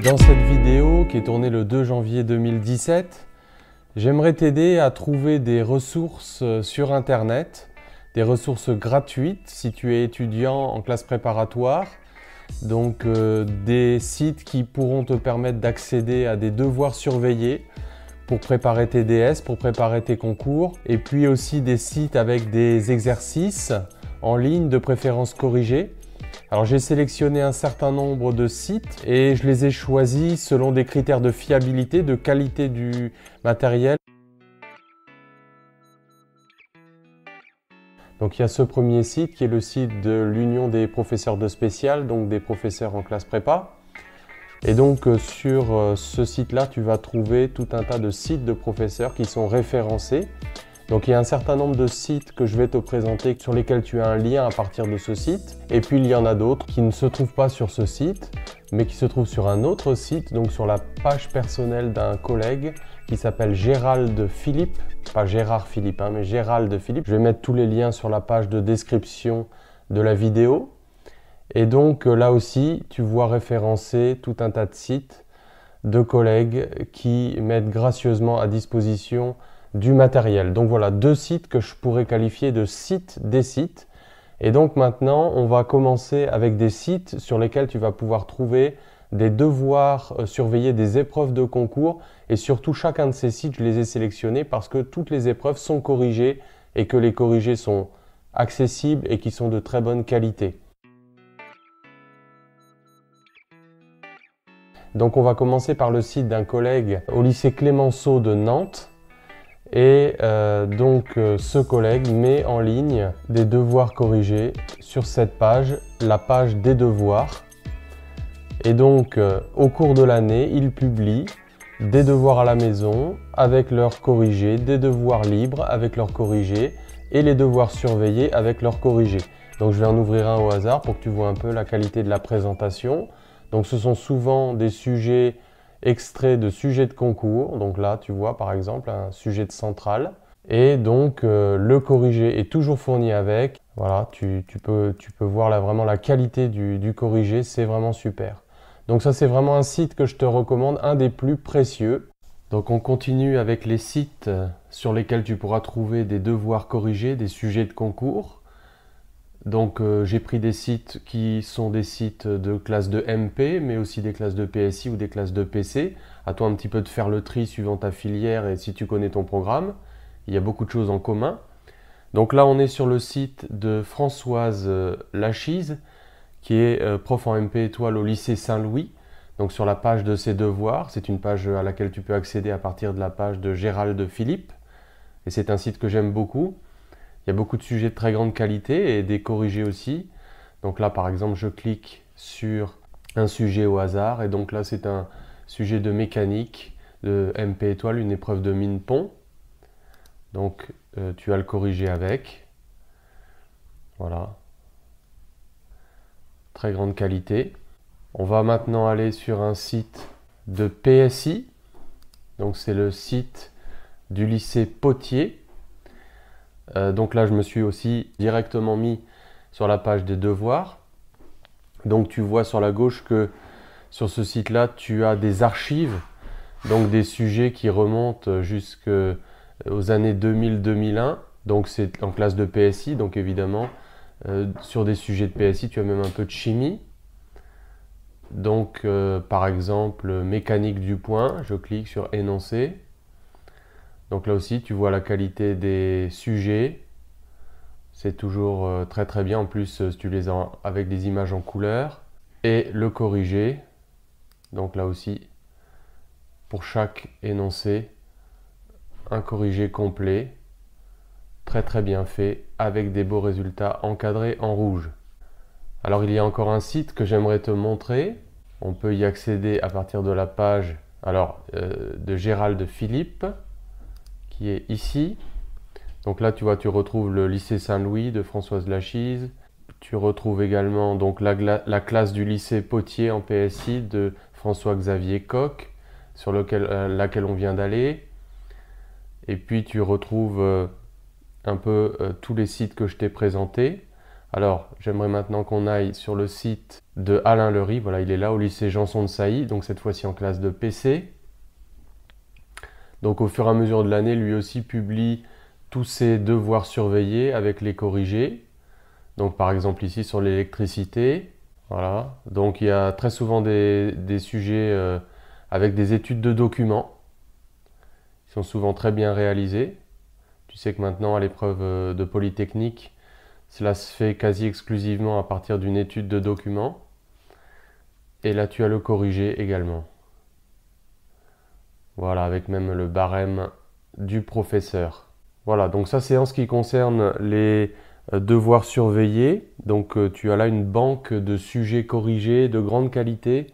Dans cette vidéo qui est tournée le 2 janvier 2017, j'aimerais t'aider à trouver des ressources sur Internet, des ressources gratuites si tu es étudiant en classe préparatoire, donc des sites qui pourront te permettre d'accéder à des devoirs surveillés pour préparer tes DS, pour préparer tes concours, et puis aussi des sites avec des exercices en ligne, de préférence corrigés. Alors j'ai sélectionné un certain nombre de sites et je les ai choisis selon des critères de fiabilité, de qualité du matériel. Donc il y a ce premier site qui est le site de l'Union des professeurs de spécial, donc des professeurs en classe prépa. Et donc sur ce site-là, tu vas trouver tout un tas de sites de professeurs qui sont référencés. Donc il y a un certain nombre de sites que je vais te présenter sur lesquels tu as un lien à partir de ce site. Et puis il y en a d'autres qui ne se trouvent pas sur ce site, mais qui se trouvent sur un autre site, donc sur la page personnelle d'un collègue qui s'appelle Gérald Philippe. Pas Gérard Philippe, mais Gérald Philippe. Je vais mettre tous les liens sur la page de description de la vidéo. Et donc là aussi, tu vois référencer tout un tas de sites de collègues qui mettent gracieusement à disposition du matériel. Donc voilà, deux sites que je pourrais qualifier de sites des sites. Et donc maintenant, on va commencer avec des sites sur lesquels tu vas pouvoir trouver des devoirs surveillés, des épreuves de concours. Et surtout, chacun de ces sites, je les ai sélectionnés parce que toutes les épreuves sont corrigées et que les corrigés sont accessibles et qui sont de très bonne qualité. Donc on va commencer par le site d'un collègue au lycée Clémenceau de Nantes. Et ce collègue met en ligne des devoirs corrigés sur cette page, la page des devoirs. Et donc au cours de l'année, il publie des devoirs à la maison avec leurs corrigés, des devoirs libres avec leurs corrigés et les devoirs surveillés avec leurs corrigés. Donc je vais en ouvrir un au hasard pour que tu vois un peu la qualité de la présentation. Donc ce sont souvent des sujets extraits de sujets de concours. Donc là, tu vois par exemple un sujet de centrale. Et donc le corrigé est toujours fourni avec. Voilà, tu peux voir là, vraiment la qualité du corrigé, c'est vraiment super. Donc ça, c'est vraiment un site que je te recommande, un des plus précieux. Donc on continue avec les sites sur lesquels tu pourras trouver des devoirs corrigés, des sujets de concours. Donc j'ai pris des sites qui sont des sites de classe de MP, mais aussi des classes de PSI ou des classes de PC. À toi un petit peu de faire le tri suivant ta filière et si tu connais ton programme. Il y a beaucoup de choses en commun. Donc là on est sur le site de Françoise Lachise, qui est prof en MP étoile au lycée Saint-Louis. Donc sur la page de ses devoirs, c'est une page à laquelle tu peux accéder à partir de la page de Gérald Philippe. Et c'est un site que j'aime beaucoup. Il y a beaucoup de sujets de très grande qualité et des corrigés aussi. Donc là, par exemple, je clique sur un sujet au hasard. Et donc là, c'est un sujet de mécanique de MP étoile, une épreuve de mine-pont. Donc, tu as le corrigé avec. Voilà. Très grande qualité. On va maintenant aller sur un site de PSI. Donc, c'est le site du lycée Potier. Donc là, je me suis aussi directement mis sur la page des devoirs. Donc tu vois sur la gauche que sur ce site-là, tu as des archives, donc des sujets qui remontent jusqu'aux années 2000-2001. Donc c'est en classe de PSI, donc évidemment, sur des sujets de PSI, tu as même un peu de chimie. Donc par exemple, mécanique du point, je clique sur énoncé. Donc là aussi, tu vois la qualité des sujets. C'est toujours très très bien. En plus, tu les as avec des images en couleur. Et le corrigé. Donc là aussi, pour chaque énoncé, un corrigé complet. Très très bien fait, avec des beaux résultats encadrés en rouge. Alors il y a encore un site que j'aimerais te montrer. On peut y accéder à partir de la page de Gérald Philippe, qui est ici. Donc là, tu vois, tu retrouves le lycée Saint-Louis de Françoise Lachise. Tu retrouves également donc, la classe du lycée Potier en PSI de François-Xavier Coq, sur laquelle on vient d'aller. Et puis, tu retrouves un peu tous les sites que je t'ai présentés. Alors, j'aimerais maintenant qu'on aille sur le site de Alain Lery. Voilà, il est là au lycée Janson de Sailly, donc cette fois-ci en classe de PC. Donc au fur et à mesure de l'année, lui aussi publie tous ses devoirs surveillés avec les corrigés. Donc par exemple ici sur l'électricité. Voilà. Donc il y a très souvent des sujets avec des études de documents. Ils sont souvent très bien réalisés. Tu sais que maintenant à l'épreuve de Polytechnique, cela se fait quasi exclusivement à partir d'une étude de documents. Et là tu as le corrigé également. Voilà, avec même le barème du professeur. Voilà, donc ça c'est en ce qui concerne les devoirs surveillés. Donc tu as là une banque de sujets corrigés de grande qualité,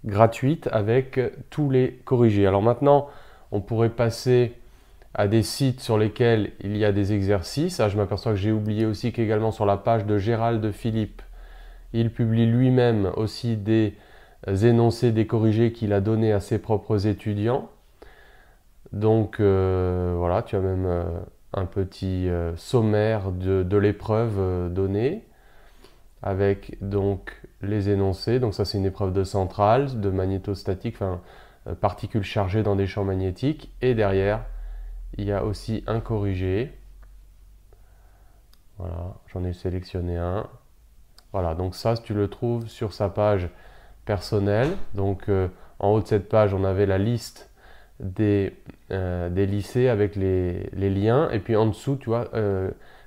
gratuite, avec tous les corrigés. Alors maintenant, on pourrait passer à des sites sur lesquels il y a des exercices. Ah, je m'aperçois que j'ai oublié aussi qu'également sur la page de Gérald Philippe, il publie lui-même aussi des énoncés des corrigés qu'il a donnés à ses propres étudiants. Donc voilà, tu as même un petit sommaire de l'épreuve donnée avec donc les énoncés. Donc ça c'est une épreuve de centrale, de magnétostatique, enfin particules chargées dans des champs magnétiques. Et derrière, il y a aussi un corrigé. Voilà, j'en ai sélectionné un. Voilà, donc ça tu le trouves sur sa page personnelle. Donc en haut de cette page, on avait la liste des lycées avec les liens. Et puis en dessous, tu vois,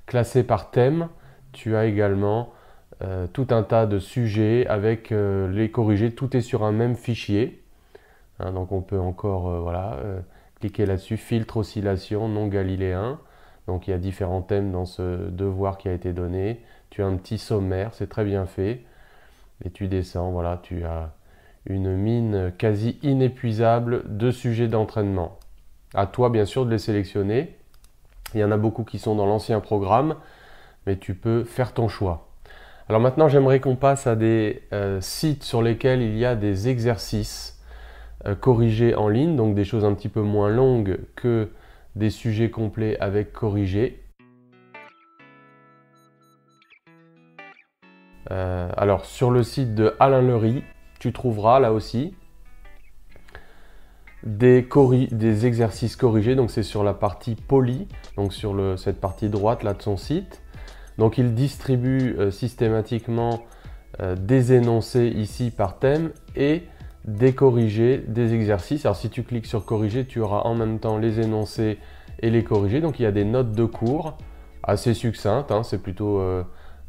classé par thème, tu as également tout un tas de sujets avec les corrigés. Tout est sur un même fichier. Hein, donc on peut encore voilà, cliquer là-dessus. Filtre, oscillation, non galiléen. Donc il y a différents thèmes dans ce devoir qui a été donné. Tu as un petit sommaire, c'est très bien fait. Et tu descends, voilà, tu as une mine quasi inépuisable de sujets d'entraînement. À toi, bien sûr, de les sélectionner. Il y en a beaucoup qui sont dans l'ancien programme, mais tu peux faire ton choix. Alors maintenant, j'aimerais qu'on passe à des sites sur lesquels il y a des exercices corrigés en ligne, donc des choses un petit peu moins longues que des sujets complets avec corrigés. Alors sur le site de Alain Lery, tu trouveras là aussi des exercices corrigés. Donc c'est sur la partie poly, donc sur cette partie droite là de son site. Donc il distribue systématiquement des énoncés ici par thème et des corrigés, des exercices. Alors si tu cliques sur corriger, tu auras en même temps les énoncés et les corrigés. Donc il y a des notes de cours assez succinctes, hein, c'est plutôt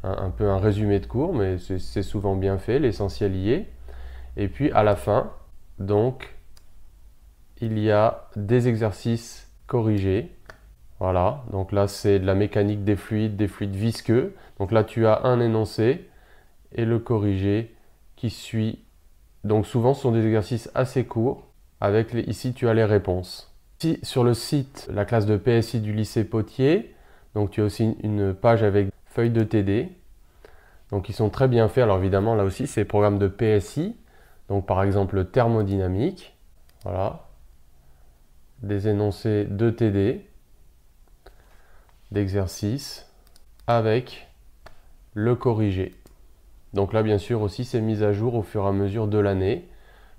un peu un résumé de cours, mais c'est souvent bien fait, l'essentiel y est. Et puis à la fin, donc, il y a des exercices corrigés. Voilà, donc là c'est de la mécanique des fluides visqueux. Donc là tu as un énoncé et le corrigé qui suit. Donc souvent ce sont des exercices assez courts. Ici tu as les réponses. Ici sur le site, la classe de PSI du lycée Potier, donc tu as aussi une page avec feuilles de TD. Donc ils sont très bien faits. Alors évidemment là aussi c'est programme de PSI. Donc par exemple thermodynamique. Voilà. Des énoncés de TD, d'exercices avec le corrigé. Donc là bien sûr aussi c'est mis à jour au fur et à mesure de l'année.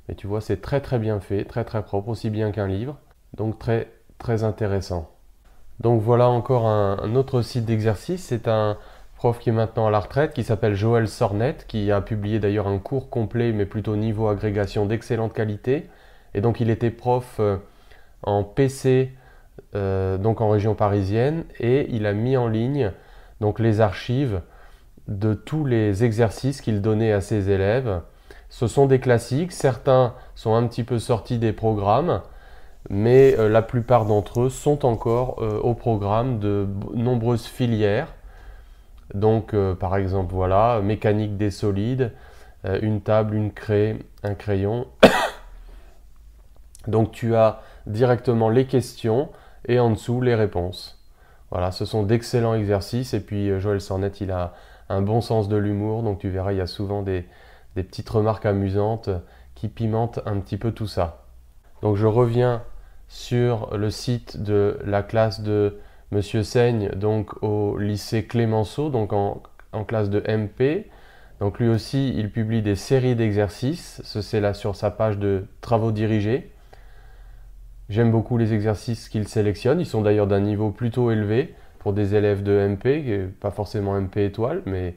Mais tu vois c'est très très bien fait, très très propre, aussi bien qu'un livre. Donc très très intéressant. Donc voilà encore un autre site d'exercice. C'est un prof qui est maintenant à la retraite, qui s'appelle Joël Sornet, qui a publié d'ailleurs un cours complet, mais plutôt niveau agrégation d'excellente qualité. Et donc il était prof en PC, donc en région parisienne, et il a mis en ligne donc les archives de tous les exercices qu'il donnait à ses élèves. Ce sont des classiques, certains sont un petit peu sortis des programmes, mais la plupart d'entre eux sont encore au programme de nombreuses filières. Donc par exemple voilà, mécanique des solides, une table, une craie, un crayon. Donc tu as directement les questions et en dessous les réponses. Voilà, ce sont d'excellents exercices et puis Joël Sornet il a un bon sens de l'humour, donc tu verras il y a souvent des petites remarques amusantes qui pimentent un petit peu tout ça. Donc je reviens sur le site de la classe de Monsieur Seigne, donc au lycée Clémenceau, donc en en classe de MP. Donc lui aussi, il publie des séries d'exercices. C'est là sur sa page de travaux dirigés. J'aime beaucoup les exercices qu'il sélectionne. Ils sont d'ailleurs d'un niveau plutôt élevé pour des élèves de MP, pas forcément MP étoile, mais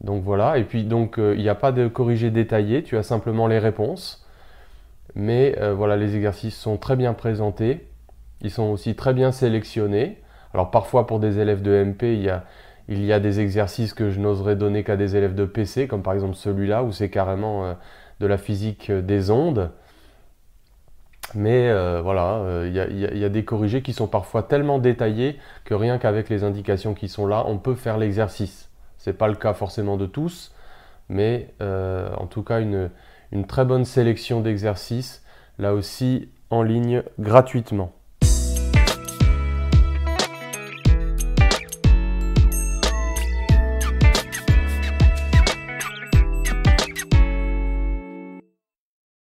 donc voilà. Et puis donc il n'y a pas de corrigé détaillé, tu as simplement les réponses. Mais voilà, les exercices sont très bien présentés. Ils sont aussi très bien sélectionnés. Alors parfois pour des élèves de MP, il y a des exercices que je n'oserais donner qu'à des élèves de PC, comme par exemple celui-là où c'est carrément de la physique des ondes. Mais voilà, il y a des corrigés qui sont parfois tellement détaillés que rien qu'avec les indications qui sont là, on peut faire l'exercice. Ce n'est pas le cas forcément de tous, mais en tout cas une très bonne sélection d'exercices, là aussi en ligne gratuitement.